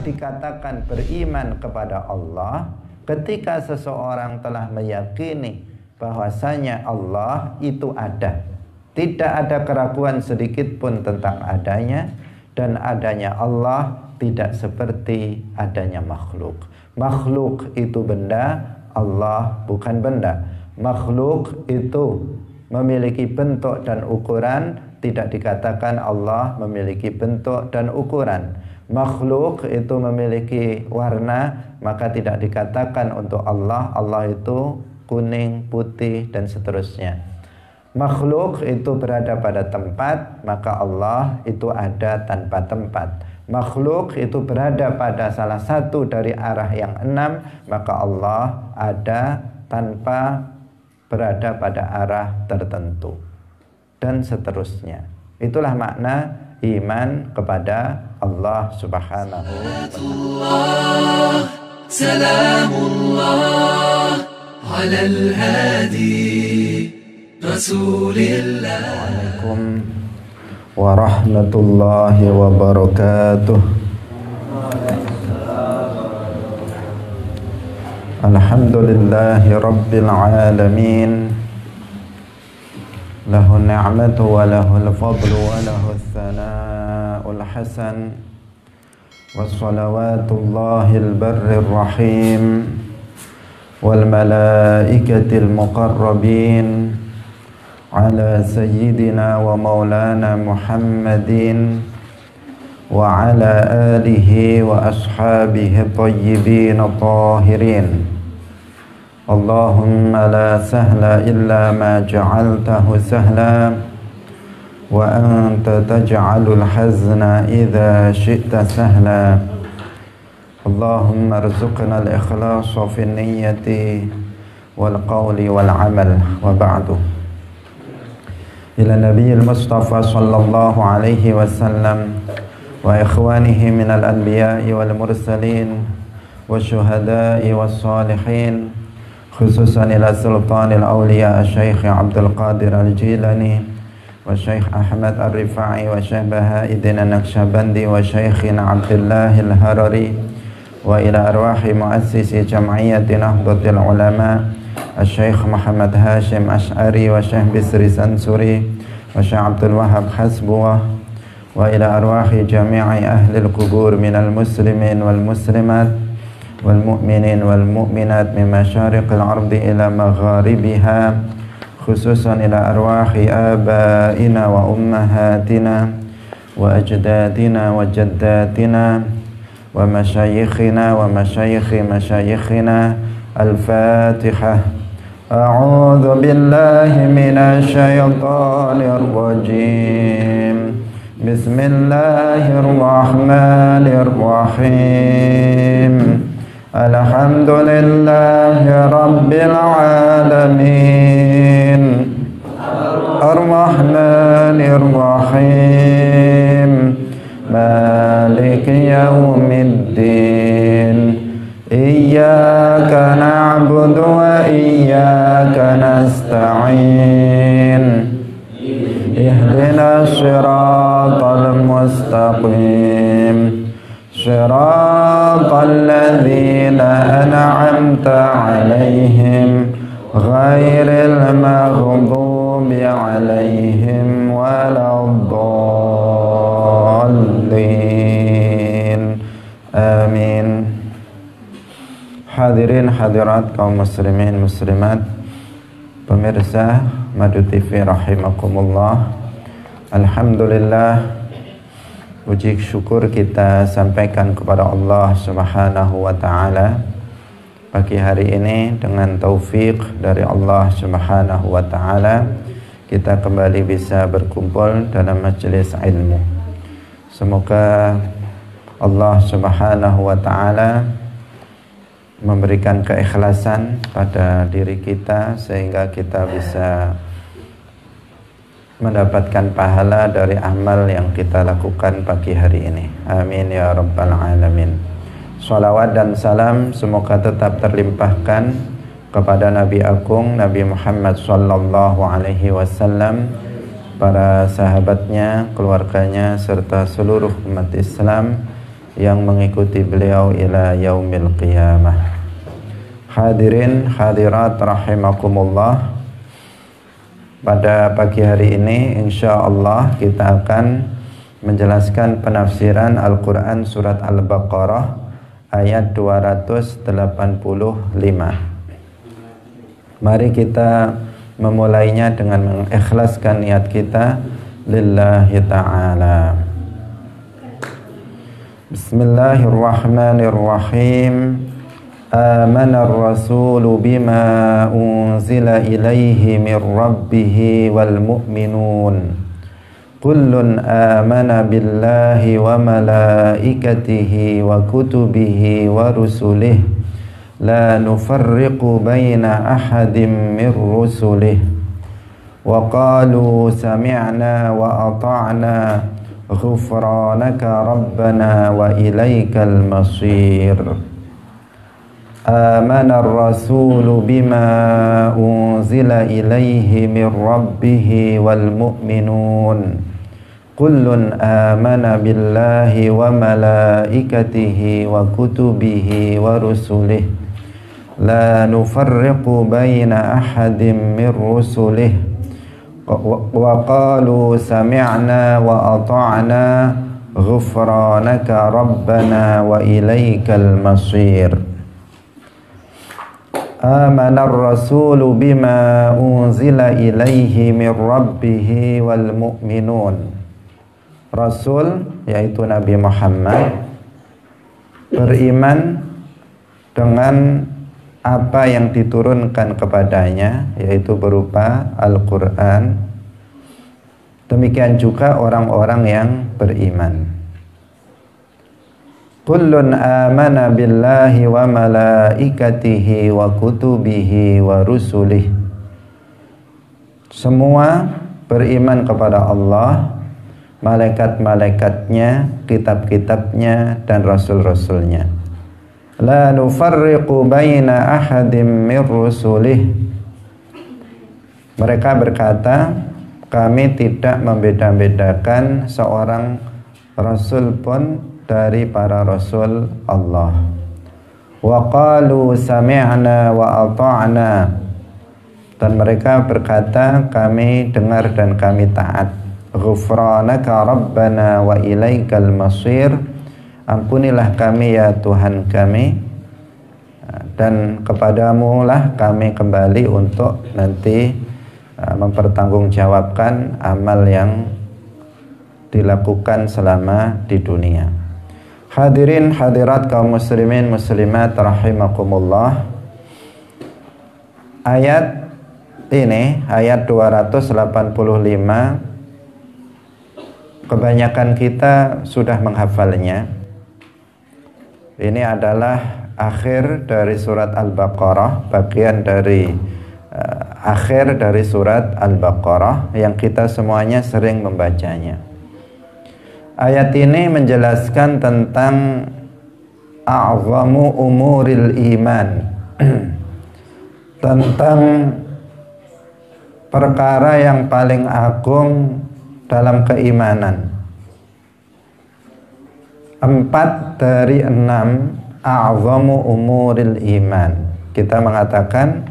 dikatakan beriman kepada Allah ketika seseorang telah meyakini bahwasanya Allah itu ada. Tidak ada keraguan sedikit pun tentang adanya, dan adanya Allah tidak seperti adanya makhluk. Makhluk itu benda, Allah bukan benda. Makhluk itu memiliki bentuk dan ukuran, tidak dikatakan Allah memiliki bentuk dan ukuran. Makhluk itu memiliki warna, maka tidak dikatakan untuk Allah itu kuning, putih, dan seterusnya. Makhluk itu berada pada tempat, maka Allah itu ada tanpa tempat. Makhluk itu berada pada salah satu dari arah yang 6, maka Allah ada tanpa berada pada arah tertentu, dan seterusnya. Itulah makna iman kepada Allah Subhanahu wa ta'ala. Salamullah ala al-hadi Rasulillah. Assalamualaikum warahmatullahi wabarakatuh. Alhamdulillahi rabbil alamin. Lahu ni'matu wa lahul fadlu wa lahul thana'ul hasan. Wassalawatullahil barrir rahim wal malaikatil muqarrabin ala sayyidina wa maulana Muhammadin wa ala alihi wa ashabihi tayyibin tahirin. Allahumma la sahla illa ma ja'altahu sahla wa anta taj'alul hazna idha syi'ta sahla. Allahumma arzuqna al-ikhlasa fi niyyati wal qawli wal amal, wa ba'du. Ila nabiyil Mustafa sallallahu alaihi wasallam wa ikhwanihi minal anbiya'i wal mursalin wa syuhada'i was salihin, khususan ila sultanil awliya Syekh Abdul Qadir Al-Jilani wa Syekh Ahmad Ar-Rifa'i wa Syekh Bahauddin An-Naqsyabandi wa Syekhina Abdullah Al-Harari wa ila arwahi muassisi jam'iyyati Nahdlatul Ulama Syekh Muhammad Hashim Ash'ari wa Syekh Bisri Sansuri wa Syekh Abdul Wahab Hasbuwah wa ila arwahi jami'i ahli al-qubur minal muslimin wal muslimat wal mu'minin wal mu'minat min masyariqil ardi ila magharibiha, khususan ila arwahi abaina wa ummahatina wa ajdadina wa jaddatina wa masyayikhina wa masyayikhi masyayikhina. Al-Fatihah. A'udzu billahi minasy syaithanir rajim. Bismillahirrahmanirrahim. Alhamdulillahi rabbil alamin. Ar-Rahmanir Rahim. Maliki yaumiddin. Iyyaka na'budu wa iyyaka nasta'in. Ihdinas siratal mustaqim. Siratal ladzina an'amta 'alaihim ghairil maghdubi 'alaihim waladdallin. Amin. Hadirin hadirat kaum muslimin muslimat, pemirsa Madu TV rahimakumullah. Alhamdulillah, puji syukur kita sampaikan kepada Allah Subhanahu wa ta'ala pagi hari ini. Dengan taufik dari Allah Subhanahu wa ta'ala, kita kembali bisa berkumpul dalam majelis ilmu. Semoga Allah Subhanahu wa ta'ala memberikan keikhlasan pada diri kita sehingga kita bisa mendapatkan pahala dari amal yang kita lakukan pagi hari ini. Amin ya rabbal alamin. Salawat dan salam semoga tetap terlimpahkan kepada Nabi Agung Nabi Muhammad sallallahu alaihi wasallam, para sahabatnya, keluarganya, serta seluruh umat Islam yang mengikuti beliau ila yaumil qiyamah. Hadirin hadirat rahimakumullah, pada pagi hari ini insyaallah kita akan menjelaskan penafsiran Al-Quran surat Al-Baqarah ayat 285. Mari kita memulainya dengan mengikhlaskan niat kita lillahi ta'ala. Bismillahirrahmanirrahim. Amanar rasulu bima unzila ilaihi min rabbihi wal mu'minun kullun amana billahi wa malaikatihi wa kutubihi wa rusulihi la nufarriqu baina ahadin min rusulihi wa qalu sami'na wa ata'na ghufranaka rabbana wa ilaikal masir. Amana ar-rasulu bima unzila ilaihi min rabbihi wal mu'minun kullun amana billahi wa malaikatihi wa kutubihi wa rusulihi la nufarriqu baina ahadin min rusulihi wa qalu sami'na wa ata'na ghufranaka rabbana wa ilaikal masir. Amana ar-rasulu bima unzila ilaihi min rabbihi wal mu'minun. Rasul yaitu Nabi Muhammad beriman dengan apa yang diturunkan kepadanya, yaitu berupa Al-Quran. Demikian juga orang-orang yang beriman. Kullun amana billahi wa malaikatihi wa kutubihi wa rusulihi. Semua beriman kepada Allah, malaikat-malaikatnya, kitab-kitabnya, dan rasul-rasulnya. La nufarriqu baina ahadim min rusulih. Mereka berkata, kami tidak membeda-bedakan seorang rasul pun dari para rasul Allah. Wa qalu sami'na wa ata'na. Dan mereka berkata, kami dengar dan kami taat. Ghufranaka rabbana wa ilaikal masir. Ampunilah kami ya Tuhan kami, dan kepadamu lah kami kembali untuk nanti mempertanggungjawabkan amal yang dilakukan selama di dunia. Hadirin hadirat kaum muslimin muslimat rahimakumullah. Ayat ini, ayat 285, kebanyakan kita sudah menghafalnya. Ini adalah akhir dari surat Al-Baqarah, bagian dari akhir dari surat Al-Baqarah yang kita semuanya sering membacanya. Ayat ini menjelaskan tentang a'zamu umuril iman, tentang perkara yang paling agung dalam keimanan. 4 dari 6 a'zamu umuril iman. Kita mengatakan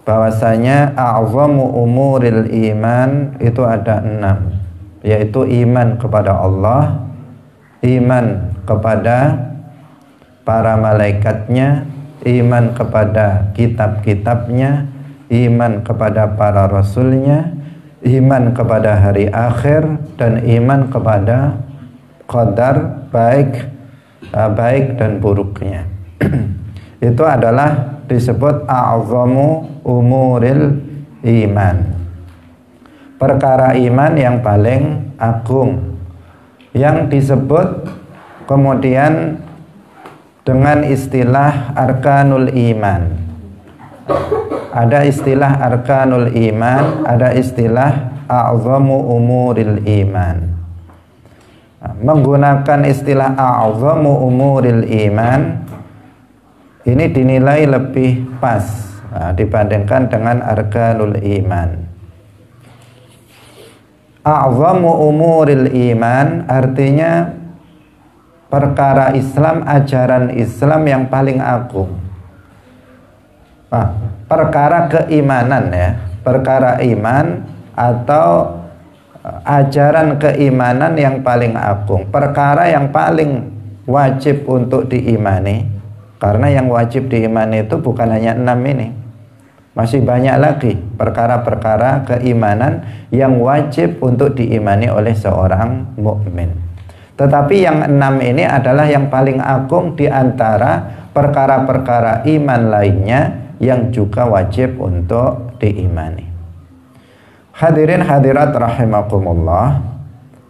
bahwasanya a'zamu umuril iman itu ada 6, yaitu iman kepada Allah, iman kepada para malaikatnya, iman kepada kitab-kitabnya, iman kepada para rasulnya, iman kepada hari akhir, dan iman kepada qadar baik dan buruknya. Itu adalah disebut a'zamu umuril iman, perkara iman yang paling agung, yang disebut kemudian dengan istilah arkanul iman. Ada istilah arkanul iman, ada istilah a'zamu umuril iman. Menggunakan istilah a'zamu umuril iman ini dinilai lebih pas dibandingkan dengan arkanul iman. A'zamu umuril iman artinya perkara Islam, ajaran Islam yang paling agung. Perkara keimanan ya, perkara iman atau ajaran keimanan yang paling agung, perkara yang paling wajib untuk diimani. Karena yang wajib diimani itu bukan hanya 6 ini, masih banyak lagi perkara-perkara keimanan yang wajib untuk diimani oleh seorang mukmin. Tetapi yang 6 ini adalah yang paling agung di antara perkara-perkara iman lainnya yang juga wajib untuk diimani. Hadirin hadirat rahimakumullah.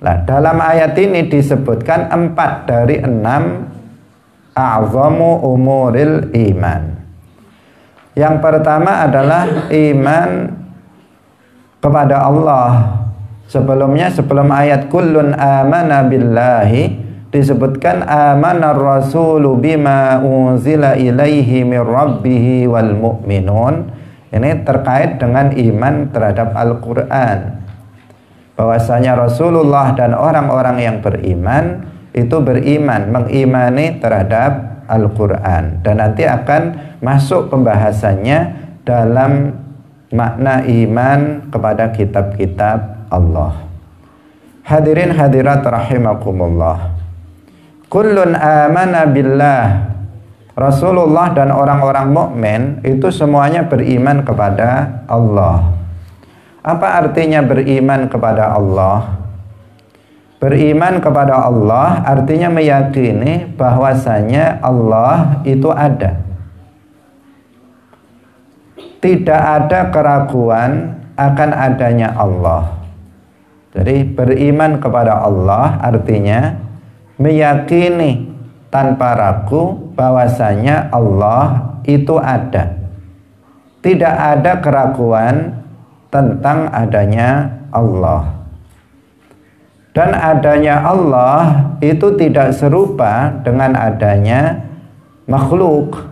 Nah, dalam ayat ini disebutkan 4 dari 6 a'zamu umuril iman. Yang pertama adalah iman kepada Allah. Sebelum ayat kullun amana billahi disebutkan amanar rasulu bima unzila ilaihi mir rabbihi wal mu'minun. Ini terkait dengan iman terhadap Al-Quran, bahwasanya Rasulullah dan orang-orang yang beriman itu beriman, mengimani terhadap Al-Quran. Dan nanti akan masuk pembahasannya dalam makna iman kepada kitab-kitab Allah. Hadirin hadirat rahimakumullah. Kullun amana billah. Rasulullah dan orang-orang mukmin itu semuanya beriman kepada Allah. Apa artinya beriman kepada Allah? Beriman kepada Allah artinya meyakini bahwasanya Allah itu ada. Tidak ada keraguan akan adanya Allah. Jadi beriman kepada Allah artinya meyakini tanpa ragu bahwasanya Allah itu ada. Tidak ada keraguan tentang adanya Allah. Dan adanya Allah itu tidak serupa dengan adanya makhluk.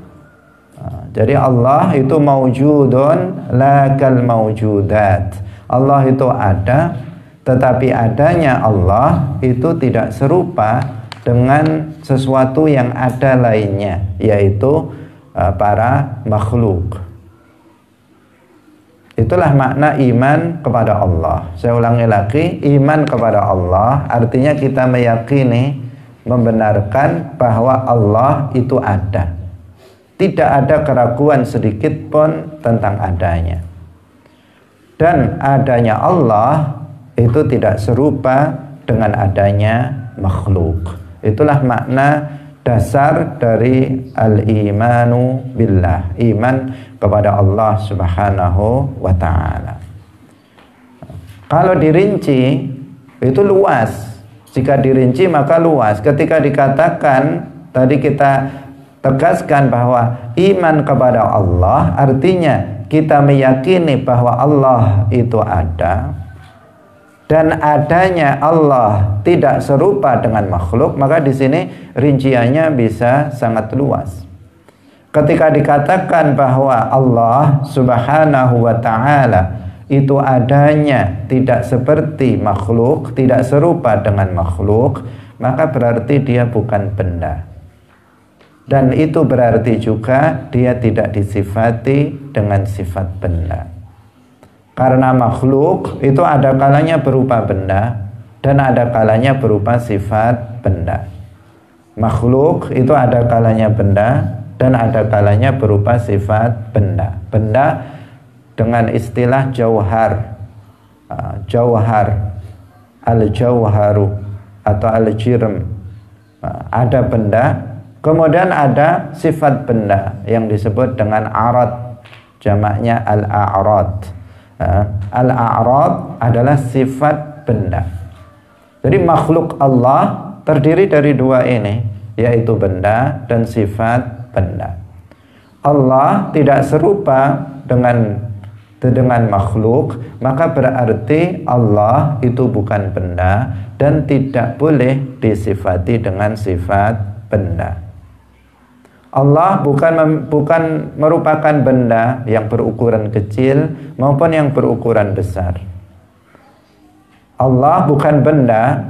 Jadi Allah itu maujudun la kal maujudat. Allah itu ada, tetapi adanya Allah itu tidak serupa dengan sesuatu yang ada lainnya, yaitu para makhluk. Itulah makna iman kepada Allah. Saya ulangi lagi, iman kepada Allah artinya kita meyakini, membenarkan bahwa Allah itu ada. Tidak ada keraguan sedikit pun tentang adanya. Dan adanya Allah itu tidak serupa dengan adanya makhluk. Itulah makna dasar dari al-imanu billah, iman kepada Allah Subhanahu wa ta'ala. Kalau dirinci itu luas. Jika dirinci maka luas. Ketika dikatakan tadi kita tegaskan bahwa iman kepada Allah artinya kita meyakini bahwa Allah itu ada. Dan adanya Allah tidak serupa dengan makhluk, maka di sini rinciannya bisa sangat luas. Ketika dikatakan bahwa Allah Subhanahu wa ta'ala itu adanya tidak seperti makhluk, tidak serupa dengan makhluk, maka berarti dia bukan benda. Dan itu berarti juga dia tidak disifati dengan sifat benda. Karena makhluk itu ada kalanya berupa benda dan ada kalanya berupa sifat benda. Makhluk itu ada kalanya benda dan ada kalanya berupa sifat benda. Benda dengan istilah jauhar, jauhar, al-jauharu atau al-jirm. Ada benda, kemudian ada sifat benda yang disebut dengan arad, jamaknya al-a'rad. Al-a'rad adalah sifat benda. Jadi makhluk Allah terdiri dari dua ini, yaitu benda dan sifat benda. Allah tidak serupa dengan makhluk, maka berarti Allah itu bukan benda dan tidak boleh disifati dengan sifat benda. Allah bukan merupakan benda yang berukuran kecil maupun yang berukuran besar. Allah bukan benda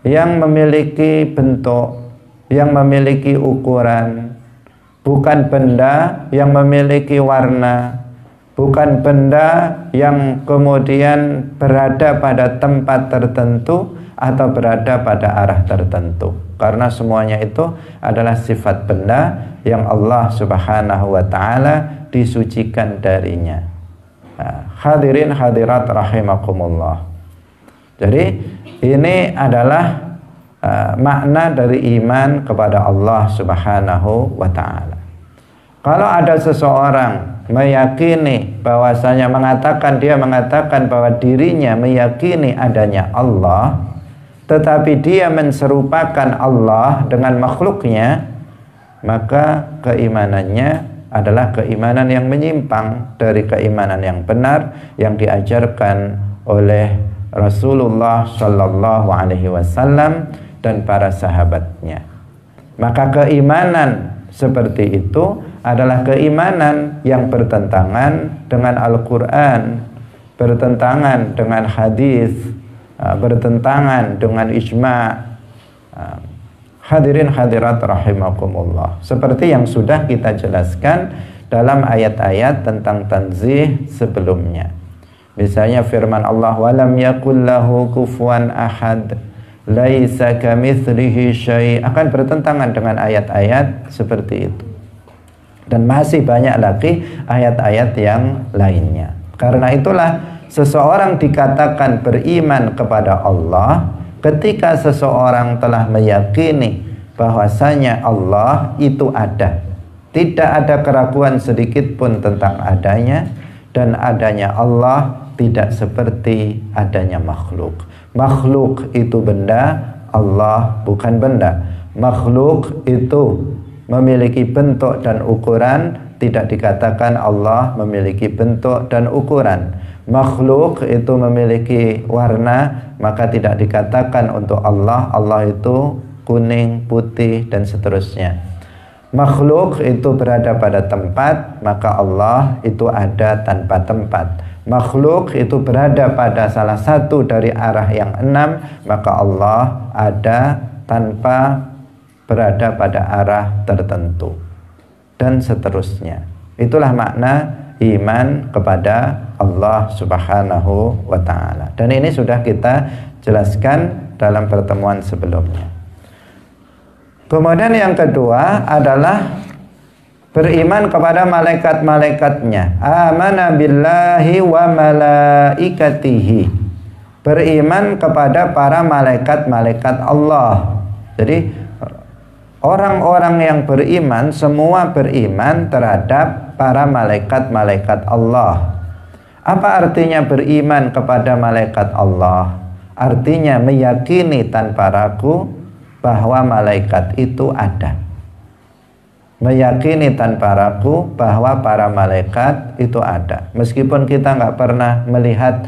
yang memiliki bentuk yang memiliki ukuran, bukan benda yang memiliki warna, bukan benda yang kemudian berada pada tempat tertentu atau berada pada arah tertentu. Karena semuanya itu adalah sifat benda yang Allah Subhanahu wa ta'ala disucikan darinya. Hadirin hadirat rahimakumullah. Jadi ini adalah makna dari iman kepada Allah Subhanahu wa ta'ala. Kalau ada seseorang meyakini bahwasanya dia mengatakan bahwa dirinya meyakini adanya Allah, tetapi dia menserupakan Allah dengan makhluknya, maka keimanannya adalah keimanan yang menyimpang dari keimanan yang benar yang diajarkan oleh Rasulullah Shallallahu Alaihi Wasallam dan para sahabatnya. Maka keimanan seperti itu adalah keimanan yang bertentangan dengan Al-Quran, bertentangan dengan hadis, bertentangan dengan ijma'. Hadirin hadirat rahimakumullah. Seperti yang sudah kita jelaskan dalam ayat-ayat tentang tanzih sebelumnya. Misalnya firman Allah, walam yakul lahu kufuwan ahad, laisa kamitslihi syai', akan bertentangan dengan ayat-ayat seperti itu. Dan masih banyak lagi ayat-ayat yang lainnya. Karena itulah seseorang dikatakan beriman kepada Allah ketika seseorang telah meyakini bahwasanya Allah itu ada. Tidak ada keraguan sedikit pun tentang adanya, dan adanya Allah tidak seperti adanya makhluk. Makhluk itu benda, Allah bukan benda. Makhluk itu memiliki bentuk dan ukuran, tidak dikatakan Allah memiliki bentuk dan ukuran. Makhluk itu memiliki warna, maka tidak dikatakan untuk Allah itu kuning, putih, dan seterusnya. Makhluk itu berada pada tempat, maka Allah itu ada tanpa tempat. Makhluk itu berada pada salah satu dari arah yang 6, maka Allah ada tanpa berada pada arah tertentu, dan seterusnya. Itulah makna iman kepada Allah Subhanahu wa ta'ala. Dan ini sudah kita jelaskan dalam pertemuan sebelumnya. Kemudian yang kedua adalah beriman kepada malaikat-malaikatnya. Amana billahi wa malaikatihi. Beriman kepada para malaikat-malaikat Allah. Jadi orang-orang yang beriman semua beriman terhadap para malaikat-malaikat Allah. Apa artinya beriman kepada malaikat Allah? Artinya meyakini tanpa ragu bahwa malaikat itu ada. Meyakini tanpa ragu bahwa para malaikat itu ada. Meskipun kita nggak pernah melihat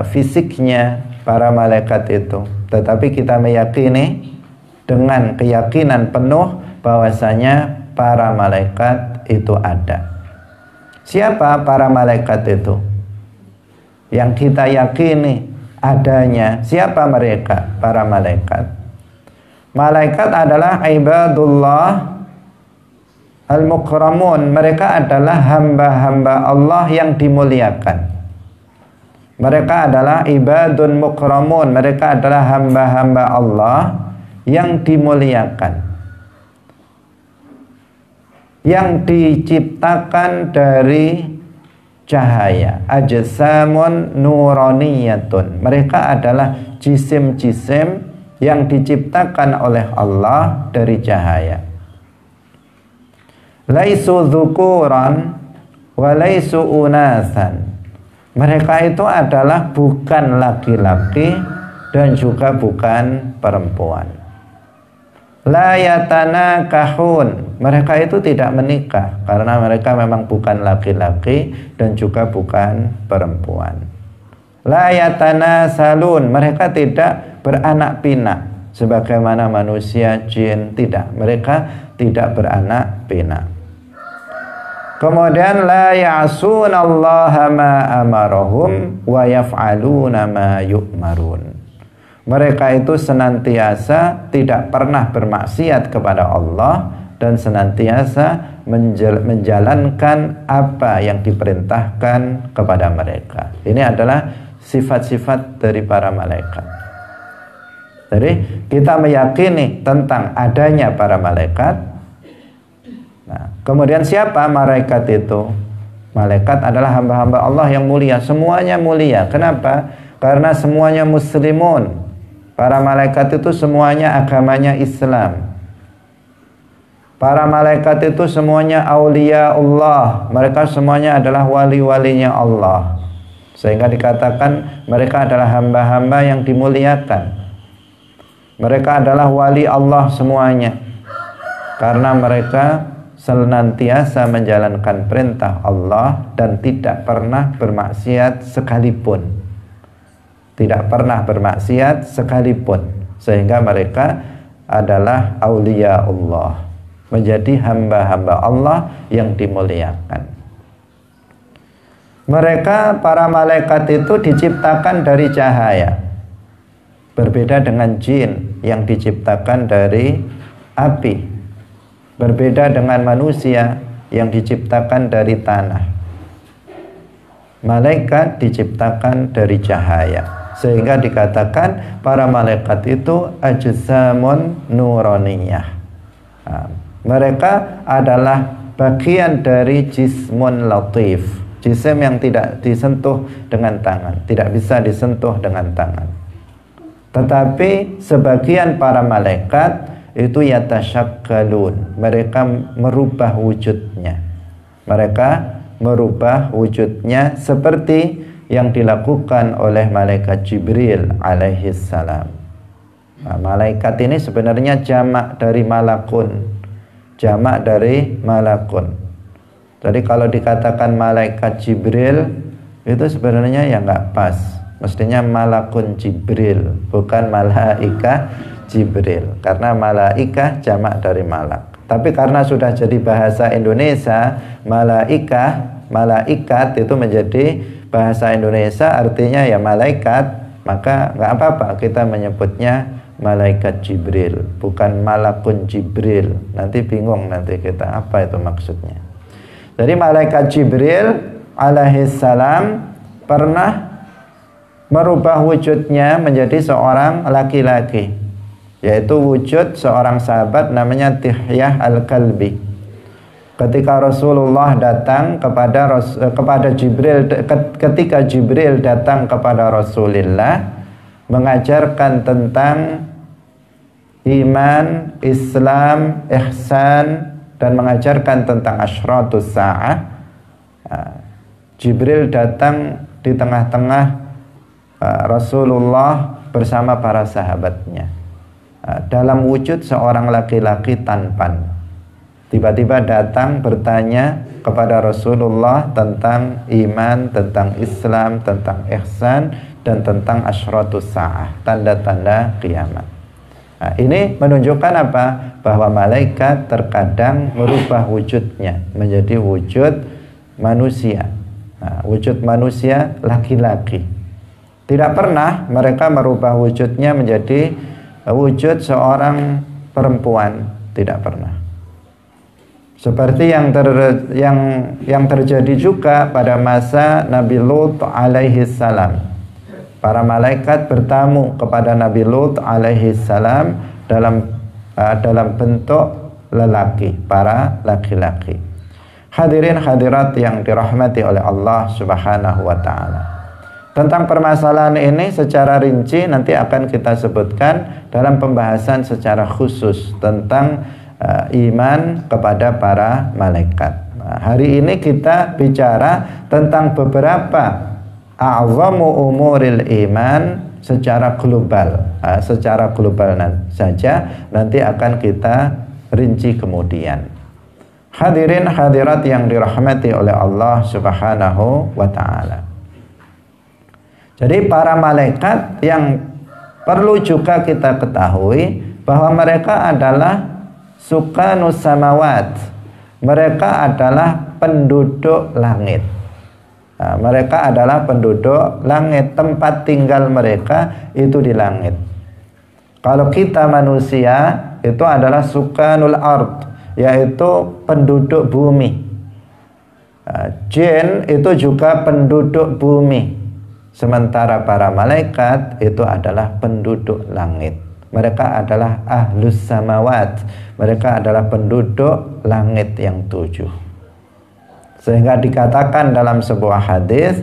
fisiknya para malaikat itu, tetapi kita meyakini dengan keyakinan penuh bahwasanya para malaikat itu ada. Siapa para malaikat itu? Yang kita yakini adanya. Siapa mereka? Para malaikat. Malaikat adalah ibadullah al-mukramun. Mereka adalah hamba-hamba Allah yang dimuliakan. Mereka adalah ibadun mukramun. Mereka adalah hamba-hamba Allah yang dimuliakan, yang diciptakan dari cahaya. Ajsamun nuraniyatun. Mereka adalah jisim-jisim yang diciptakan oleh Allah dari cahaya. Laisu dzukuran wa laisu unasan. Mereka itu adalah bukan laki-laki dan juga bukan perempuan. La yatanakahun. Mereka itu tidak menikah karena mereka memang bukan laki-laki dan juga bukan perempuan. La yatanasalun. Mereka tidak beranak pinak sebagaimana manusia, jin, tidak. Mereka tidak beranak pinak. Kemudian la ya'sunallaha ma amarahum wa yaf'aluna ma yu'marun. Mereka itu senantiasa tidak pernah bermaksiat kepada Allah dan senantiasa menjalankan apa yang diperintahkan kepada mereka. Ini adalah sifat-sifat dari para malaikat. Jadi kita meyakini tentang adanya para malaikat. Nah, kemudian siapa malaikat itu? Malaikat adalah hamba-hamba Allah yang mulia. Semuanya mulia. Kenapa? Karena semuanya muslimun. Para malaikat itu semuanya agamanya Islam. Para malaikat itu semuanya aulia Allah. Mereka semuanya adalah wali-walinya Allah. Sehingga dikatakan mereka adalah hamba-hamba yang dimuliakan. Mereka adalah wali Allah semuanya. Karena mereka senantiasa menjalankan perintah Allah dan tidak pernah bermaksiat sekalipun. Tidak pernah bermaksiat sekalipun, sehingga mereka adalah aulia Allah, menjadi hamba-hamba Allah yang dimuliakan. Mereka para malaikat itu diciptakan dari cahaya, berbeda dengan jin yang diciptakan dari api, berbeda dengan manusia yang diciptakan dari tanah. Malaikat diciptakan dari cahaya, sehingga dikatakan para malaikat itu ajsamun nuraniyah. Nah, mereka adalah bagian dari jismun latif, jisim yang tidak disentuh dengan tangan, tidak bisa disentuh dengan tangan. Tetapi sebagian para malaikat itu yatasyakkalun, mereka merubah wujudnya. Mereka merubah wujudnya seperti yang dilakukan oleh malaikat Jibril alaihissalam. Nah, malaikat ini sebenarnya jamak dari malakun. Jamak dari malakun. Jadi kalau dikatakan malaikat Jibril itu sebenarnya ya nggak pas. Mestinya malakun Jibril, bukan malaikah Jibril. Karena malaikah jamak dari malak. Tapi karena sudah jadi bahasa Indonesia, malaikat itu menjadi bahasa Indonesia, artinya ya malaikat, maka nggak apa-apa kita menyebutnya malaikat Jibril, bukan malakun Jibril. Nanti bingung nanti kita apa itu maksudnya. Jadi malaikat Jibril alaihissalam pernah merubah wujudnya menjadi seorang laki-laki, yaitu wujud seorang sahabat namanya Dihyah al-Kalbi. Ketika Rasulullah datang kepada Jibril, ketika Jibril datang kepada Rasulullah mengajarkan tentang iman, Islam, ihsan, dan mengajarkan tentang asyratus sa'ah, Jibril datang di tengah-tengah Rasulullah bersama para sahabatnya dalam wujud seorang laki-laki tampan. Tiba-tiba datang bertanya kepada Rasulullah tentang iman, tentang Islam, tentang ihsan, dan tentang asyratus sa'ah, tanda-tanda kiamat. Nah, ini menunjukkan apa? Bahwa malaikat terkadang merubah wujudnya menjadi wujud manusia. Nah, wujud manusia laki-laki. Tidak pernah mereka merubah wujudnya menjadi wujud seorang perempuan, tidak pernah. Seperti yang terjadi juga pada masa Nabi Lut alaihissalam. Para malaikat bertamu kepada Nabi Lut alaihissalam dalam bentuk lelaki, para laki-laki. Hadirin hadirat yang dirahmati oleh Allah Subhanahu wa taala. Tentang permasalahan ini secara rinci nanti akan kita sebutkan dalam pembahasan secara khusus tentang iman kepada para malaikat. Nah, hari ini kita bicara tentang beberapa a'zamu umuril iman secara global. Secara global saja nanti akan kita rinci kemudian. Hadirin hadirat yang dirahmati oleh Allah Subhanahu wa taala. Jadi para malaikat yang perlu juga kita ketahui bahwa mereka adalah sukanus samawat. Mereka adalah penduduk langit. Nah, mereka adalah penduduk langit. Tempat tinggal mereka itu di langit. Kalau kita manusia itu adalah sukanul ard, yaitu penduduk bumi. Jin itu juga penduduk bumi. Sementara para malaikat itu adalah penduduk langit. Mereka adalah ahlus samawat. Mereka adalah penduduk langit yang 7. Sehingga dikatakan dalam sebuah hadis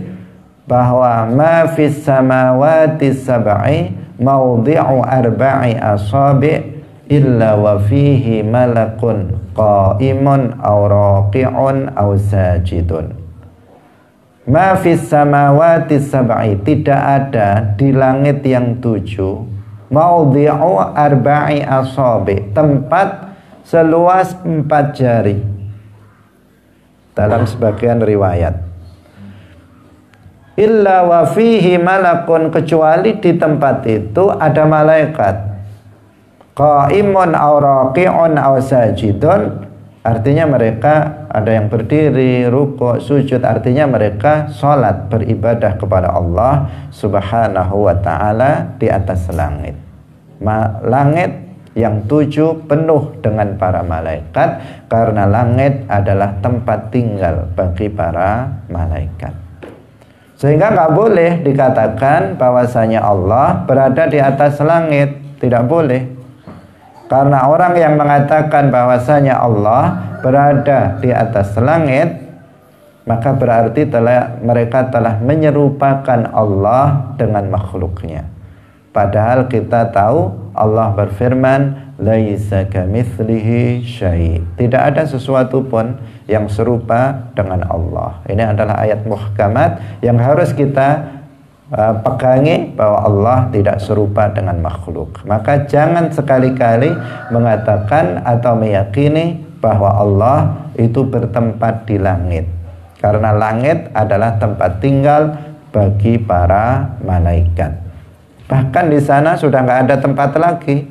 bahwa ma fis samawati sab'i mawdi'u arba'i asabi' illa wa fihi malakun qa'imun aw raqi'un aw sajidun. Ma fis samawati sab'i, tidak ada di langit yang 7 mawdi'u arba'i asabi', tempat seluas 4 jari. Dalam sebagian riwayat, illa wa fihi malakun, kecuali di tempat itu ada malaikat. Qa'imun aw raqi'un aw sajidun, artinya mereka ada yang berdiri, rukuk, sujud, artinya mereka sholat, beribadah kepada Allah subhanahu wa ta'ala di atas langit. Langit yang 7 penuh dengan para malaikat, karena langit adalah tempat tinggal bagi para malaikat. Sehingga nggak boleh dikatakan bahwasanya Allah berada di atas langit, tidak boleh. Karena orang yang mengatakan bahwasanya Allah berada di atas langit, maka berarti mereka telah menyerupakan Allah dengan makhluknya. Padahal kita tahu Allah berfirman, laisa kamitslihi syai'. Tidak ada sesuatu pun yang serupa dengan Allah. Ini adalah ayat muhkamat yang harus kita pegangi, bahwa Allah tidak serupa dengan makhluk. Maka jangan sekali-kali mengatakan atau meyakini bahwa Allah itu bertempat di langit. Karena langit adalah tempat tinggal bagi para malaikat. Bahkan di sana sudah nggak ada tempat lagi.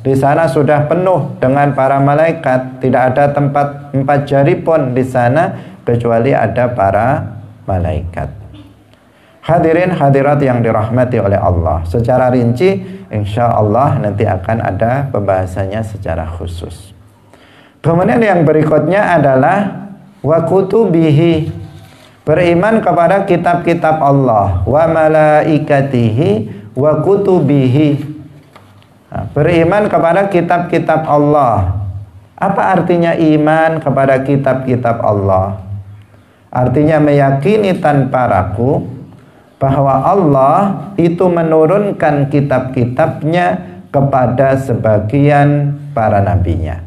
Di sana sudah penuh dengan para malaikat. Tidak ada tempat 4 jari pun di sana, kecuali ada para malaikat. Hadirin hadirat yang dirahmati oleh Allah, secara rinci insya Allah nanti akan ada pembahasannya secara khusus. Kemudian yang berikutnya adalah wa kutubihi, beriman kepada kitab-kitab Allah, wa malaikatihi wa kutubihi. Beriman kepada kitab-kitab Allah. Apa artinya iman kepada kitab-kitab Allah? Artinya meyakini tanpa ragu bahwa Allah itu menurunkan kitab-kitabnya kepada sebagian para nabinya.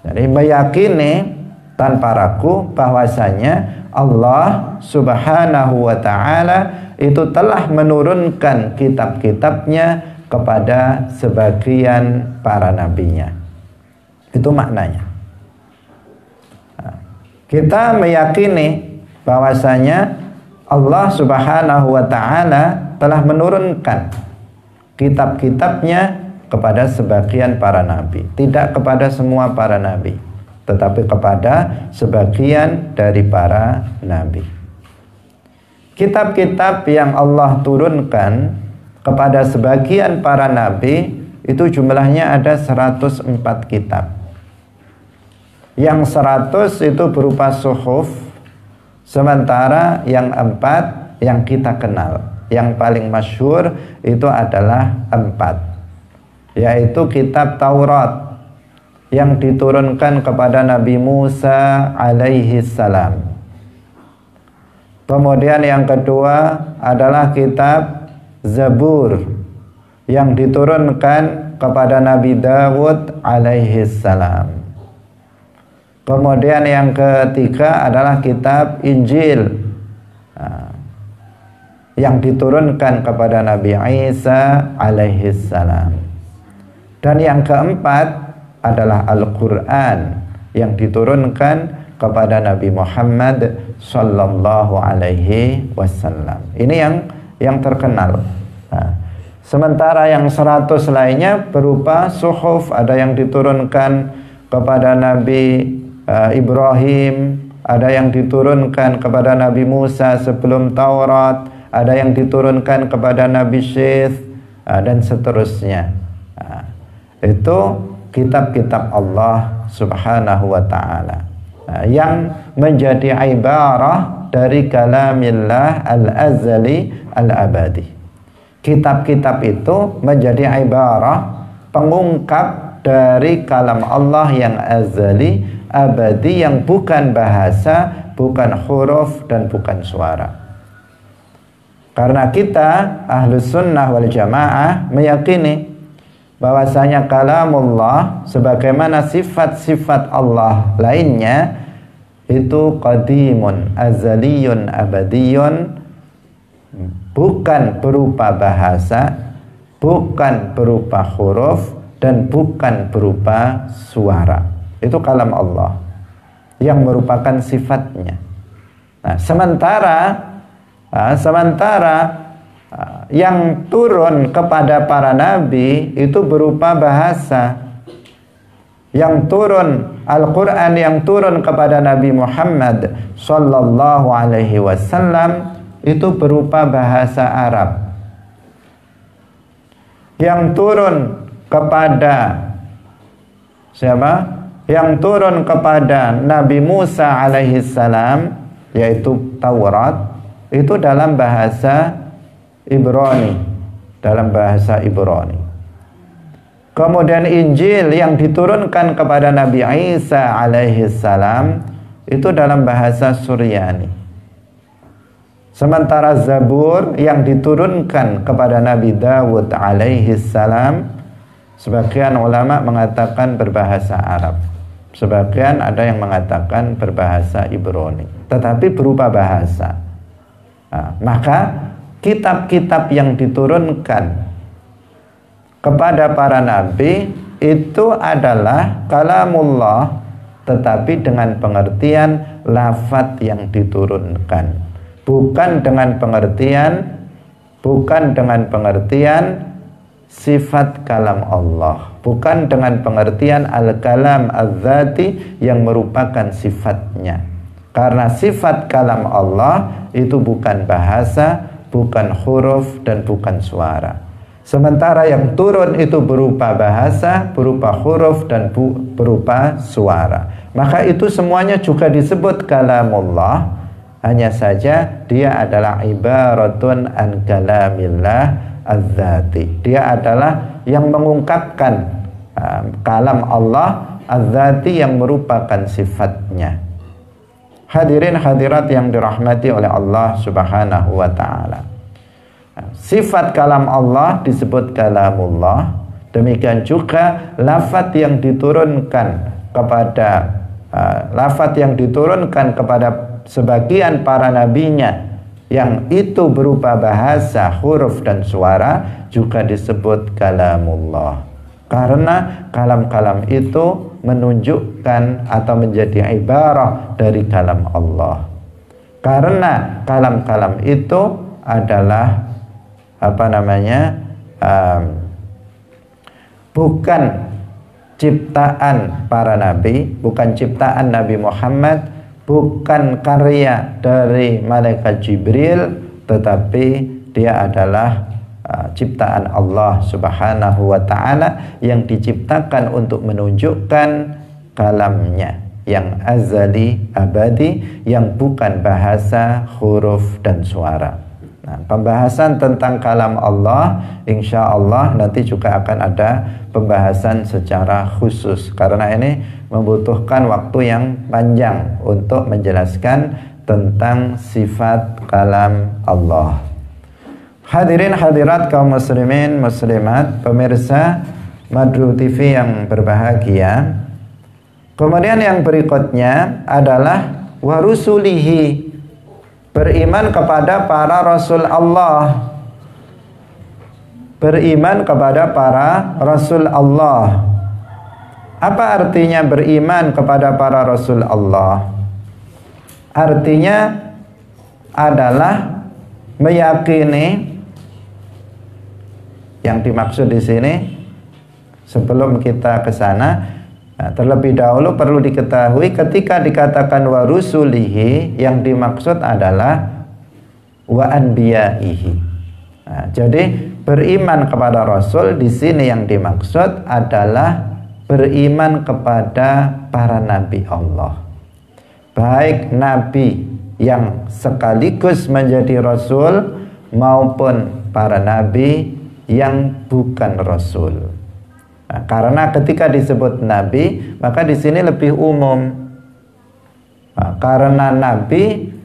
Jadi meyakini tanpa ragu bahwasanya Allah subhanahu wa ta'ala itu telah menurunkan kitab-kitabnya kepada sebagian para nabinya. Itu maknanya. Kita meyakini bahwasanya Allah subhanahu wa ta'ala telah menurunkan kitab-kitabnya kepada sebagian para nabi. Tidak kepada semua para nabi, tetapi kepada sebagian dari para nabi. Kitab-kitab yang Allah turunkan kepada sebagian para nabi itu jumlahnya ada 104 kitab. Yang 100 itu berupa suhuf, sementara yang 4 yang kita kenal, yang paling masyhur itu adalah 4, yaitu kitab Taurat yang diturunkan kepada Nabi Musa alaihi salam. Kemudian yang kedua adalah kitab Zabur yang diturunkan kepada Nabi Dawud alaihi salam. Kemudian yang ketiga adalah kitab Injil yang diturunkan kepada Nabi Isa alaihi salam. Dan yang keempat adalah Al-Quran yang diturunkan kepada Nabi Muhammad sallallahu alaihi wasallam. Ini yang terkenal. Sementara yang 100 lainnya berupa suhuf, ada yang diturunkan kepada Nabi Ibrahim, ada yang diturunkan kepada Nabi Musa sebelum Taurat, ada yang diturunkan kepada Nabi Syith, dan seterusnya. Itu kitab-kitab Allah Subhanahu wa ta'ala yang menjadi ibarah dari kalamillah al-azali al-abadi. Kitab-kitab itu menjadi ibarah, pengungkap dari kalam Allah yang azali, abadi, yang bukan bahasa, bukan huruf, dan bukan suara. Karena kita Ahlus Sunnah wal Jamaah meyakini bahwasanya kalamullah sebagaimana sifat-sifat Allah lainnya itu qadimun, azaliyun, abadiyun, bukan berupa bahasa, bukan berupa huruf, dan bukan berupa suara. Itu kalam Allah yang merupakan sifatnya. Nah, sementara yang turun kepada para nabi itu berupa bahasa. Yang turun Al-Quran, yang turun kepada Nabi Muhammad sallallahu alaihi wasallam itu berupa bahasa Arab. Yang turun kepada siapa? Yang turun kepada Nabi Musa alaihi salam, yaitu Taurat, itu dalam bahasa Ibrani, dalam bahasa Ibrani. Kemudian Injil yang diturunkan kepada Nabi Isa alaihi salam itu dalam bahasa Suryani. Sementara Zabur yang diturunkan kepada Nabi Dawud alaihi salam, sebagian ulama mengatakan berbahasa Arab, sebagian ada yang mengatakan berbahasa Ibrani, tetapi berupa bahasa. Nah, maka kitab-kitab yang diturunkan kepada para nabi itu adalah kalamullah, tetapi dengan pengertian lafaz yang diturunkan, bukan dengan pengertian sifat kalam Allah, bukan dengan pengertian al-kalam az-zati yang merupakan sifatnya. Karena sifat kalam Allah itu bukan bahasa, bukan huruf, dan bukan suara. Sementara yang turun itu berupa bahasa, berupa huruf, dan berupa suara. Maka itu semuanya juga disebut kalamullah. Hanya saja dia adalah ibaratun an kalamillah az-zati. Dia adalah yang mengungkapkan kalam Allah az-zati yang merupakan sifatnya. Hadirin hadirat yang dirahmati oleh Allah Subhanahu wa ta'ala, sifat kalam Allah disebut kalamullah. Demikian juga lafaz yang diturunkan kepada sebagian para nabinya yang itu berupa bahasa, huruf, dan suara juga disebut kalamullah. Karena kalam-kalam itu menunjukkan atau menjadi ibarah dari kalam Allah. Karena kalam-kalam itu adalah bukan ciptaan para nabi, bukan ciptaan Nabi Muhammad, bukan karya dari malaikat Jibril, tetapi dia adalah ciptaan Allah Subhanahu wa ta'ala yang diciptakan untuk menunjukkan kalamnya yang azali, abadi, yang bukan bahasa, huruf, dan suara. Nah, pembahasan tentang kalam Allah insya Allah nanti juga akan ada pembahasan secara khusus, karena ini membutuhkan waktu yang panjang untuk menjelaskan tentang sifat kalam Allah. Hadirin hadirat kaum muslimin muslimat, pemirsa Madru TV yang berbahagia. Kemudian yang berikutnya adalah warusulihi, beriman kepada para rasul Allah. Beriman kepada para rasul Allah. Apa artinya beriman kepada para rasul Allah? Artinya adalah meyakini. Yang dimaksud di sini, sebelum kita ke sana, terlebih dahulu perlu diketahui ketika dikatakan wa rusulihi, yang dimaksud adalah wa anbiyaihi. Jadi beriman kepada Rasul di sini yang dimaksud adalah beriman kepada para nabi Allah, baik nabi yang sekaligus menjadi Rasul maupun para nabi yang bukan Rasul. Nah, karena ketika disebut nabi, maka di sini lebih umum. Nah, karena nabi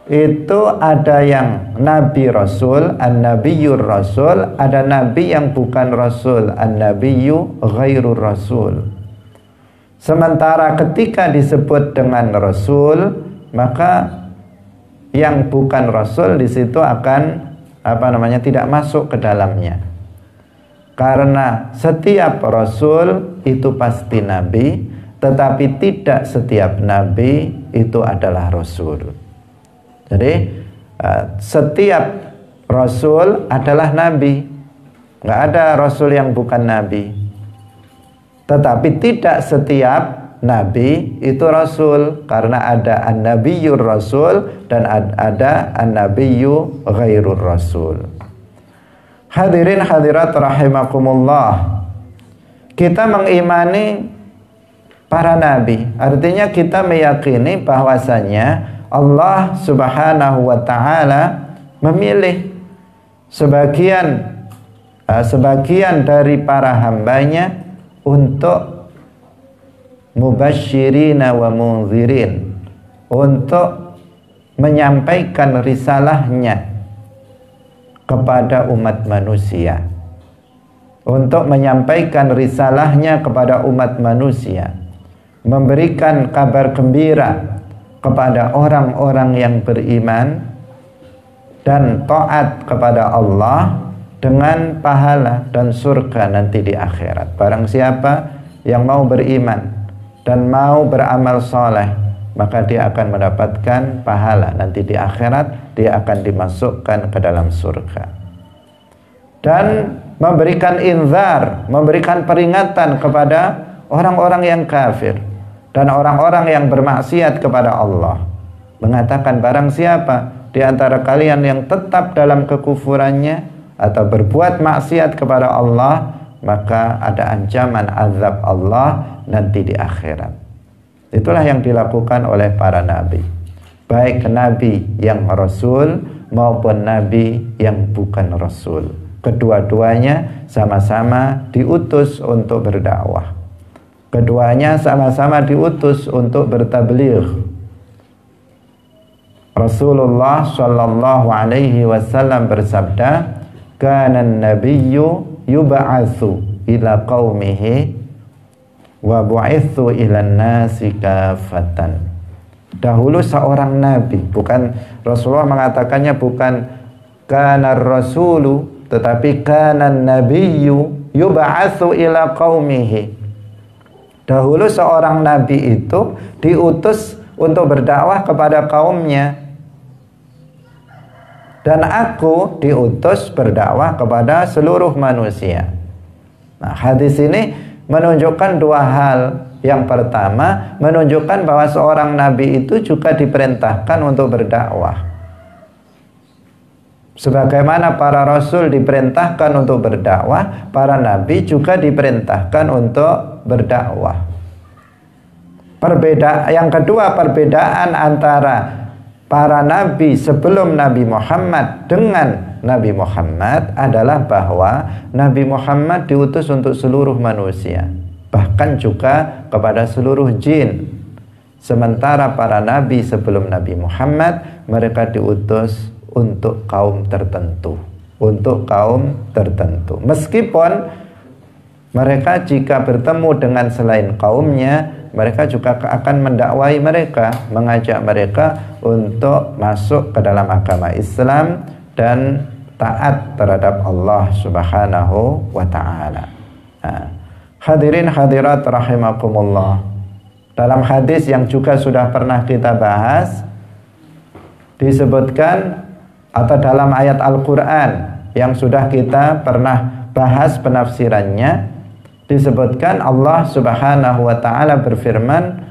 itu ada yang nabi rasul, an-nabiyyur rasul, ada nabi yang bukan rasul, an-nabiyyu ghairur rasul. Sementara ketika disebut dengan rasul, maka yang bukan rasul di situ akan tidak masuk ke dalamnya. Karena setiap rasul itu pasti nabi, tetapi tidak setiap nabi itu adalah rasul. Jadi setiap rasul adalah nabi, nggak ada rasul yang bukan nabi. Tetapi tidak setiap nabi itu rasul, karena ada an-nabiyyur rasul dan ada an-nabiyyu ghairur rasul. Hadirin hadirat rahimakumullah, kita mengimani para nabi, artinya kita meyakini bahwasanya Allah subhanahu wa ta'ala memilih sebagian dari para hambanya untuk mubasyirina wa munzirin, untuk menyampaikan risalahnya kepada umat manusia, untuk menyampaikan risalahnya kepada umat manusia, memberikan kabar gembira kepada orang-orang yang beriman dan taat kepada Allah dengan pahala dan surga nanti di akhirat. Barang siapa yang mau beriman dan mau beramal soleh, maka dia akan mendapatkan pahala nanti di akhirat, dia akan dimasukkan ke dalam surga. Dan memberikan inzar, memberikan peringatan kepada orang-orang yang kafir dan orang-orang yang bermaksiat kepada Allah, mengatakan barang siapa di antara kalian yang tetap dalam kekufurannya atau berbuat maksiat kepada Allah, maka ada ancaman azab Allah nanti di akhirat. Itulah yang dilakukan oleh para nabi, baik nabi yang rasul maupun nabi yang bukan rasul. Kedua-duanya sama-sama diutus untuk berdakwah. Keduanya sama-sama diutus untuk bertabligh. Rasulullah sallallahu alaihi wasallam bersabda, "Kana an-nabiyyu yub'atsu ila qaumihi wa bu'itsu ila an-nasi kafatan." Dahulu seorang nabi, bukan Rasulullah mengatakannya bukan kana rasulu, tetapi kana an-nabiyyu yub'atsu ila qaumihi. Dahulu seorang nabi itu diutus untuk berdakwah kepada kaumnya, dan aku diutus berdakwah kepada seluruh manusia. Nah, hadis ini menunjukkan dua hal. Yang pertama, menunjukkan bahwa seorang nabi itu juga diperintahkan untuk berdakwah. Sebagaimana para rasul diperintahkan untuk berdakwah, para nabi juga diperintahkan untuk berdakwah. Yang kedua, perbedaan antara para nabi sebelum Nabi Muhammad dengan Nabi Muhammad adalah bahwa Nabi Muhammad diutus untuk seluruh manusia, bahkan juga kepada seluruh jin. Sementara para nabi sebelum Nabi Muhammad, mereka diutus untuk kaum tertentu, meskipun mereka jika bertemu dengan selain kaumnya, mereka juga akan mendakwai mereka, mengajak mereka untuk masuk ke dalam agama Islam dan taat terhadap Allah Subhanahu wa ta'ala. Hadirin hadirat rahimakumullah, dalam hadis yang juga sudah pernah kita bahas, disebutkan, atau dalam ayat Al-Quran yang sudah kita pernah bahas penafsirannya, disebutkan Allah Subhanahu wa ta'ala berfirman,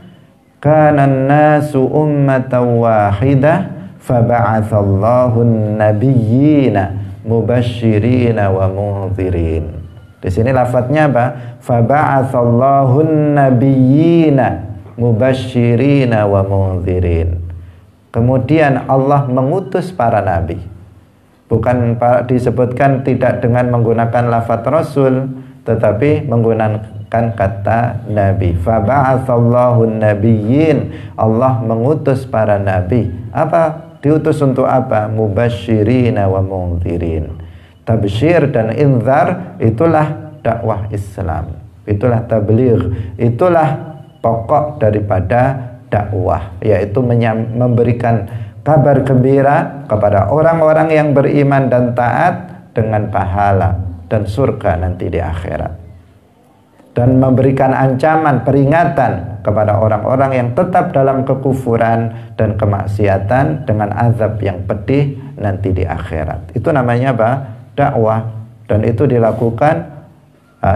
kana an-nasu ummatan wahidah faba'atsallahu an-nabiyyina mubasysyirina wa mundzirin. Di sini lafadznya apa? Faba'atsallahu nabiyyina mubasysyirina wa mundzirin. Kemudian Allah mengutus para nabi. Bukan disebutkan tidak dengan menggunakan lafadz rasul, tetapi menggunakan kata nabi. Faba'atsallahu nabiyyin. Allah mengutus para nabi. Apa? Diutus untuk apa? Mubasysyirina wa mundzirin. Tabsyir dan inzar itulah dakwah Islam. Itulah tabligh. Itulah pokok daripada dakwah, yaitu memberikan kabar gembira kepada orang-orang yang beriman dan taat dengan pahala dan surga nanti di akhirat, dan memberikan ancaman, peringatan kepada orang-orang yang tetap dalam kekufuran dan kemaksiatan dengan azab yang pedih nanti di akhirat. Itu namanya apa? Dakwah. Dan itu dilakukan,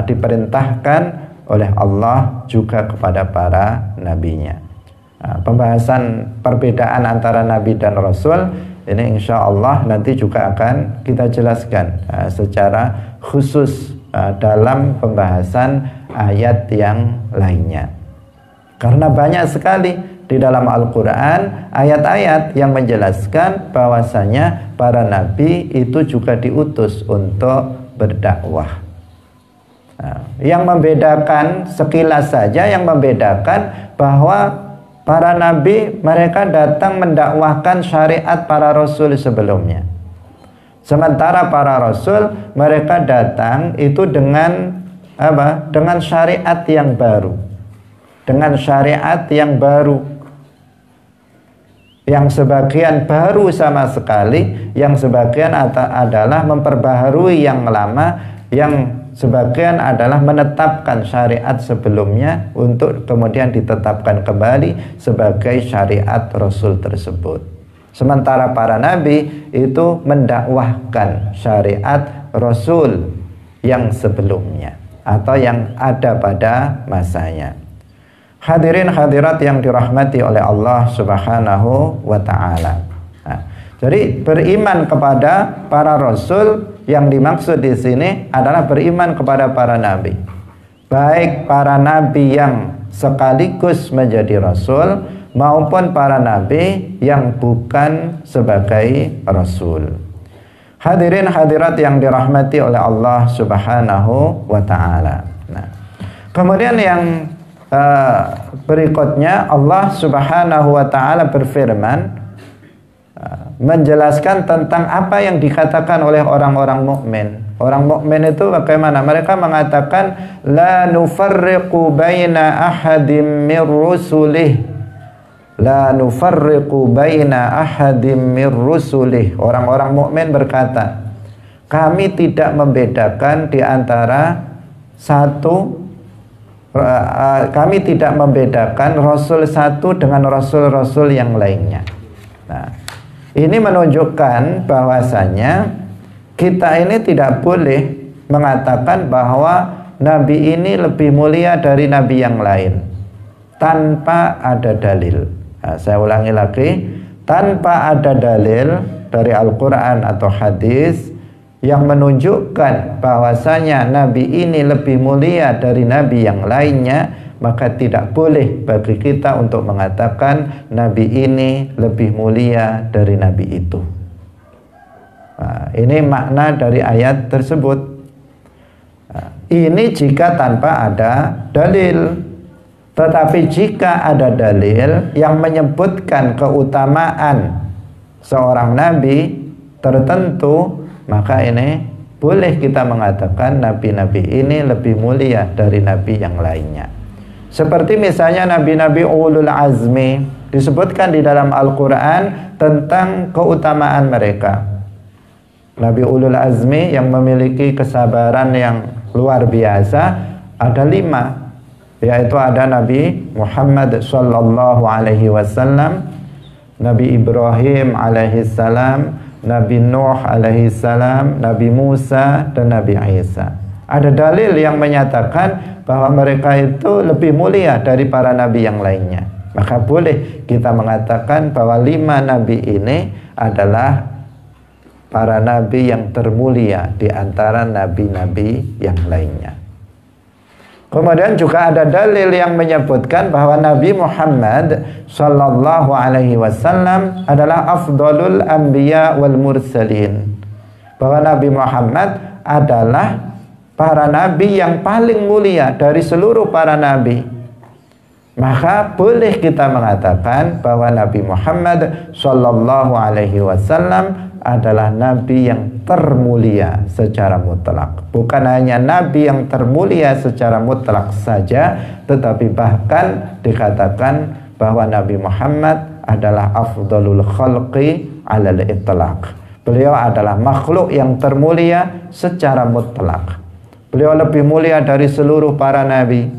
diperintahkan oleh Allah juga kepada para nabinya. Pembahasan perbedaan antara nabi dan rasul ini insya Allah nanti juga akan kita jelaskan secara khusus dalam pembahasan ayat yang lainnya, karena banyak sekali di dalam Al-Quran ayat-ayat yang menjelaskan bahwasanya para nabi itu juga diutus untuk berdakwah. Yang membedakan sekilas saja, yang membedakan bahwa para nabi mereka datang mendakwahkan syariat para rasul sebelumnya. Sementara para rasul mereka datang itu dengan apa? Dengan syariat yang baru. Dengan syariat yang baru. Yang sebagian baru sama sekali, yang sebagian adalah memperbaharui yang lama, yang sebagian adalah menetapkan syariat sebelumnya untuk kemudian ditetapkan kembali sebagai syariat Rasul tersebut. Sementara para nabi itu mendakwahkan syariat Rasul yang sebelumnya atau yang ada pada masanya. Hadirin hadirat yang dirahmati oleh Allah Subhanahu wa ta'ala. Jadi beriman kepada para rasul yang dimaksud di sini adalah beriman kepada para nabi. Baik para nabi yang sekaligus menjadi rasul maupun para nabi yang bukan sebagai rasul. Hadirin hadirat yang dirahmati oleh Allah Subhanahu wa ta'ala. Nah, kemudian yang berikutnya Allah Subhanahu wa ta'ala berfirman menjelaskan tentang apa yang dikatakan oleh orang-orang mukmin. Orang mukmin itu bagaimana? Mereka mengatakan la nufarriqu baina ahadim mir rusulih. La nufarriqu baina ahadim mir rusulih. Orang-orang mukmin berkata, kami tidak membedakan di antara kami tidak membedakan rasul satu dengan rasul-rasul yang lainnya. Nah, ini menunjukkan bahwasanya kita ini tidak boleh mengatakan bahwa nabi ini lebih mulia dari nabi yang lain tanpa ada dalil. Nah, saya ulangi lagi, tanpa ada dalil dari Al-Quran atau hadis yang menunjukkan bahwasanya nabi ini lebih mulia dari nabi yang lainnya, maka tidak boleh bagi kita untuk mengatakan nabi ini lebih mulia dari nabi itu. Nah, ini makna dari ayat tersebut. Nah, ini jika tanpa ada dalil. Tetapi jika ada dalil yang menyebutkan keutamaan seorang nabi tertentu, maka ini boleh kita mengatakan nabi-nabi ini lebih mulia dari nabi yang lainnya. Seperti misalnya nabi-nabi ulul azmi, disebutkan di dalam Al-Quran tentang keutamaan mereka. Nabi ulul azmi yang memiliki kesabaran yang luar biasa ada 5, yaitu ada Nabi Muhammad sallallahu alaihi wasallam, Nabi Ibrahim alaihi salam, Nabi Nuh alaihi salam, Nabi Musa dan Nabi Isa. Ada dalil yang menyatakan bahwa mereka itu lebih mulia dari para nabi yang lainnya. Maka boleh kita mengatakan bahwa 5 nabi ini adalah para nabi yang termulia di antara nabi-nabi yang lainnya. Kemudian juga ada dalil yang menyebutkan bahwa Nabi Muhammad sallallahu alaihi wasallam adalah afdalul anbiya wal mursalin. Bahwa Nabi Muhammad adalah para nabi yang paling mulia dari seluruh para nabi. Maka boleh kita mengatakan bahwa Nabi Muhammad sallallahu alaihi wasallam adalah nabi yang termulia secara mutlak. Bukan hanya nabi yang termulia secara mutlak saja, tetapi bahkan dikatakan bahwa Nabi Muhammad adalah afdalul khalqi alal itlaq. Beliau adalah makhluk yang termulia secara mutlak. Beliau lebih mulia dari seluruh para nabi.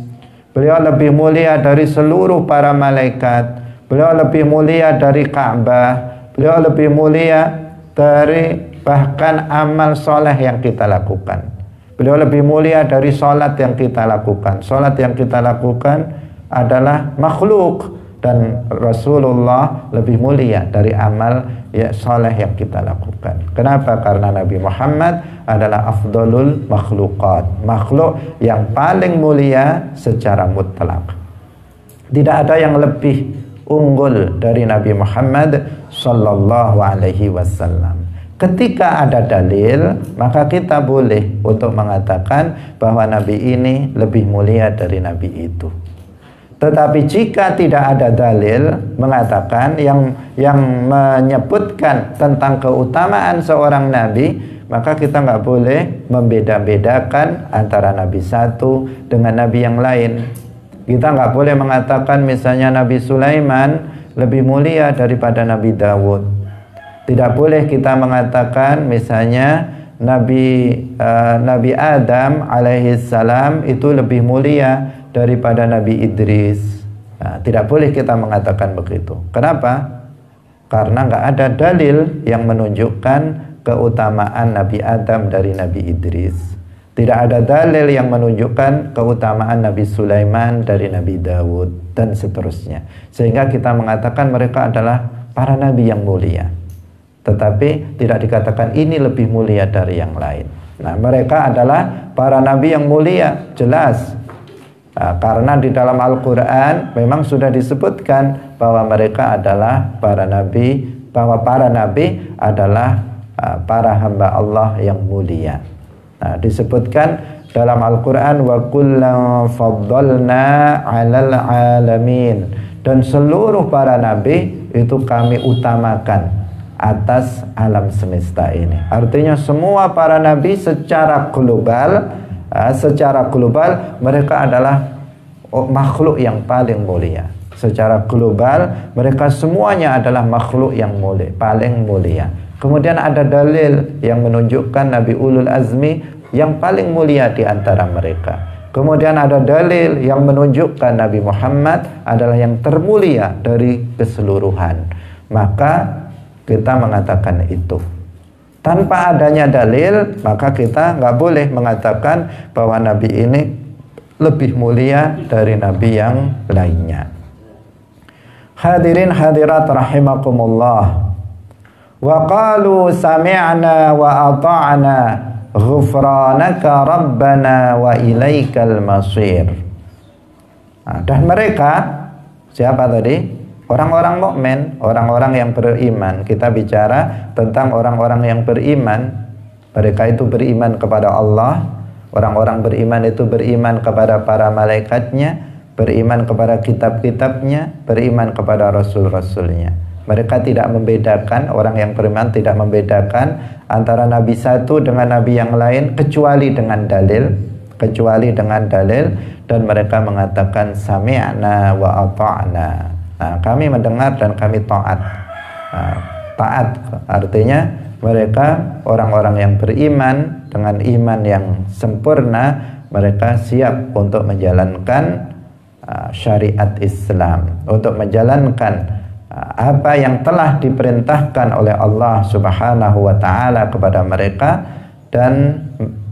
Beliau lebih mulia dari seluruh para malaikat. Beliau lebih mulia dari Ka'bah. Beliau lebih mulia dari bahkan amal soleh yang kita lakukan. Beliau lebih mulia dari sholat yang kita lakukan. Sholat yang kita lakukan adalah makhluk, dan Rasulullah lebih mulia dari amal soleh yang kita lakukan. Kenapa? Karena Nabi Muhammad adalah afdalul makhluqat, makhluk yang paling mulia secara mutlak. Tidak ada yang lebih unggul dari Nabi Muhammad sallallahu alaihi wasallam. Ketika ada dalil, maka kita boleh untuk mengatakan bahwa Nabi ini lebih mulia dari Nabi itu. Tetapi jika tidak ada dalil mengatakan yang menyebutkan tentang keutamaan seorang Nabi, maka kita nggak boleh membeda-bedakan antara Nabi satu dengan Nabi yang lain. Kita nggak boleh mengatakan misalnya Nabi Sulaiman lebih mulia daripada Nabi Dawud. Tidak boleh kita mengatakan misalnya Nabi Adam alaihi salam itu lebih mulia daripada Nabi Idris. Nah, tidak boleh kita mengatakan begitu. Kenapa? Karena nggak ada dalil yang menunjukkan keutamaan Nabi Adam dari Nabi Idris. Tidak ada dalil yang menunjukkan keutamaan Nabi Sulaiman dari Nabi Dawud, dan seterusnya. Sehingga kita mengatakan mereka adalah para nabi yang mulia. Tetapi tidak dikatakan ini lebih mulia dari yang lain. Nah, mereka adalah para nabi yang mulia, jelas. Nah, karena di dalam Al-Quran memang sudah disebutkan bahwa mereka adalah para nabi, bahwa para nabi adalah para hamba Allah yang mulia. Nah, disebutkan dalam Al-Quran wa kullan faddalna 'alal 'alamin, dan seluruh para nabi itu kami utamakan atas alam semesta ini. Artinya semua para nabi secara global mereka adalah makhluk yang paling mulia. Secara global mereka semuanya adalah makhluk yang mulia, paling mulia. Kemudian ada dalil yang menunjukkan Nabi Ulul Azmi yang paling mulia di antara mereka. Kemudian ada dalil yang menunjukkan Nabi Muhammad adalah yang termulia dari keseluruhan. Maka kita mengatakan itu. Tanpa adanya dalil, maka kita nggak boleh mengatakan bahwa Nabi ini lebih mulia dari Nabi yang lainnya. Hadirin hadirat rahimakumullah. Wa qalu sami'na wa ata'na ghufranaka rabbana wa ilaikal masir. Nah, dan mereka siapa tadi? Orang-orang mukmin, orang-orang yang beriman. Kita bicara tentang orang-orang yang beriman. Mereka itu beriman kepada Allah. Orang-orang beriman itu beriman kepada para malaikatnya, beriman kepada kitab-kitabnya, beriman kepada rasul-rasulnya. Mereka tidak membedakan, orang yang beriman tidak membedakan antara nabi satu dengan nabi yang lain kecuali dengan dalil, dan mereka mengatakan sami'na wa ata'na. Nah, kami mendengar dan kami taat. Nah, taat artinya mereka orang-orang yang beriman dengan iman yang sempurna, mereka siap untuk menjalankan syariat Islam, untuk menjalankan apa yang telah diperintahkan oleh Allah Subhanahu wa taala kepada mereka, dan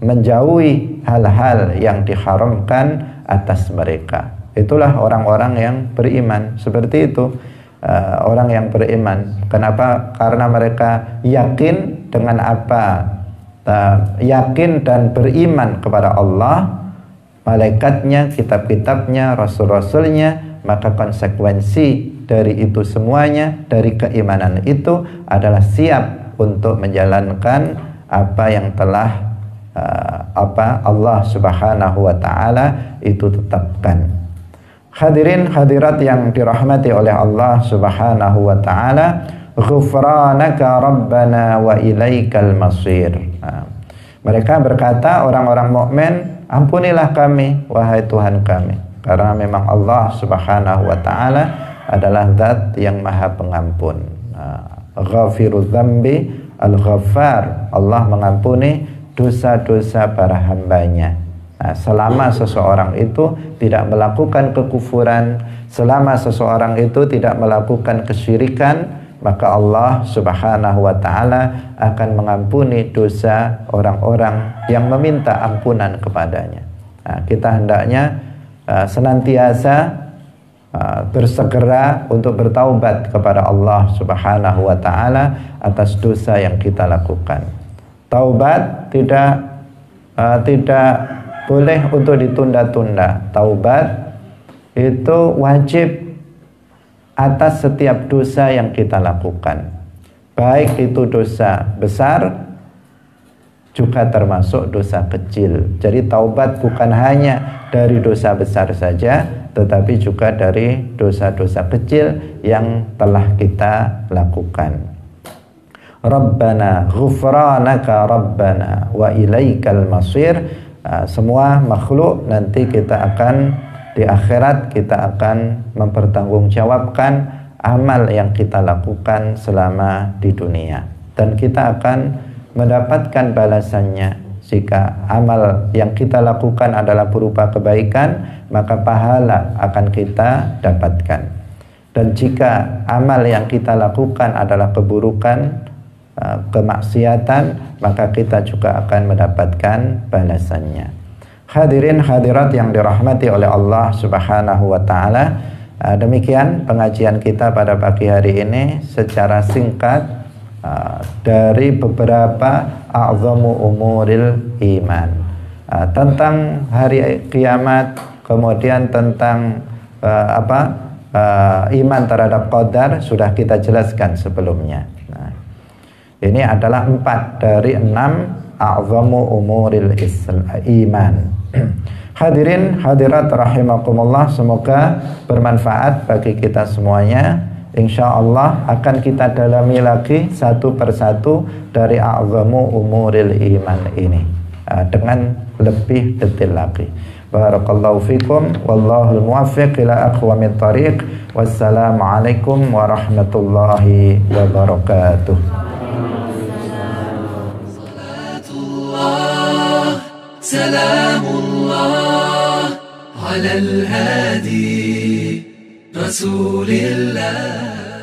menjauhi hal-hal yang diharamkan atas mereka. Itulah orang-orang yang beriman. Seperti itu orang yang beriman. Kenapa? Karena mereka yakin dengan apa? Yakin dan beriman kepada Allah, malaikatnya, kitab-kitabnya, rasul-rasulnya, maka konsekuensi dari itu semuanya, dari keimanan itu adalah siap untuk menjalankan apa yang telah Allah Subhanahu wa taala itu tetapkan. Hadirin hadirat yang dirahmati oleh Allah Subhanahu wa taala, ghufranaka rabbana wa ilaikal masir. Mereka berkata, orang-orang mukmin, ampunilah kami wahai Tuhan kami, karena memang Allah Subhanahu wa taala adalah zat yang maha pengampun. Ghafirudz dzambi al-ghaffar, Allah mengampuni dosa-dosa para hambanya. Selama seseorang itu tidak melakukan kekufuran, selama seseorang itu tidak melakukan kesyirikan, maka Allah Subhanahu wa ta'ala akan mengampuni dosa orang-orang yang meminta ampunan kepadanya. Kita hendaknya senantiasa bersegera untuk bertaubat kepada Allah Subhanahu wa ta'ala atas dosa yang kita lakukan. Taubat tidak boleh untuk ditunda-tunda. Taubat itu wajib atas setiap dosa yang kita lakukan, baik itu dosa besar juga termasuk dosa kecil. Jadi taubat bukan hanya dari dosa besar saja, tetapi juga dari dosa-dosa kecil yang telah kita lakukan. Rabbana ghufranaka rabbana wa ilaikal masir. Semua makhluk nanti kita akan di akhirat kita akan mempertanggungjawabkan amal yang kita lakukan selama di dunia, dan kita akan mendapatkan balasannya. Jika amal yang kita lakukan adalah berupa kebaikan, maka pahala akan kita dapatkan, dan jika amal yang kita lakukan adalah keburukan, kemaksiatan, maka kita juga akan mendapatkan balasannya. Hadirin hadirat yang dirahmati oleh Allah Subhanahu wa ta'ala, demikian pengajian kita pada pagi hari ini secara singkat dari beberapa a'zamu umuril iman, tentang hari kiamat, kemudian tentang iman terhadap qadar sudah kita jelaskan sebelumnya. Ini adalah 4 dari 6 a'zamu umuril iman. Hadirin hadirat rahimakumullah, semoga bermanfaat bagi kita semuanya. Insyaallah akan kita dalami lagi satu persatu dari a'zamu umuril iman ini dengan lebih detail lagi. Barakallahu fikum, wallahul muwaffiq ila aqwamit thariq. Wassalamualaikum warahmatullahi wabarakatuh. سلام الله على الهادي رسول الله.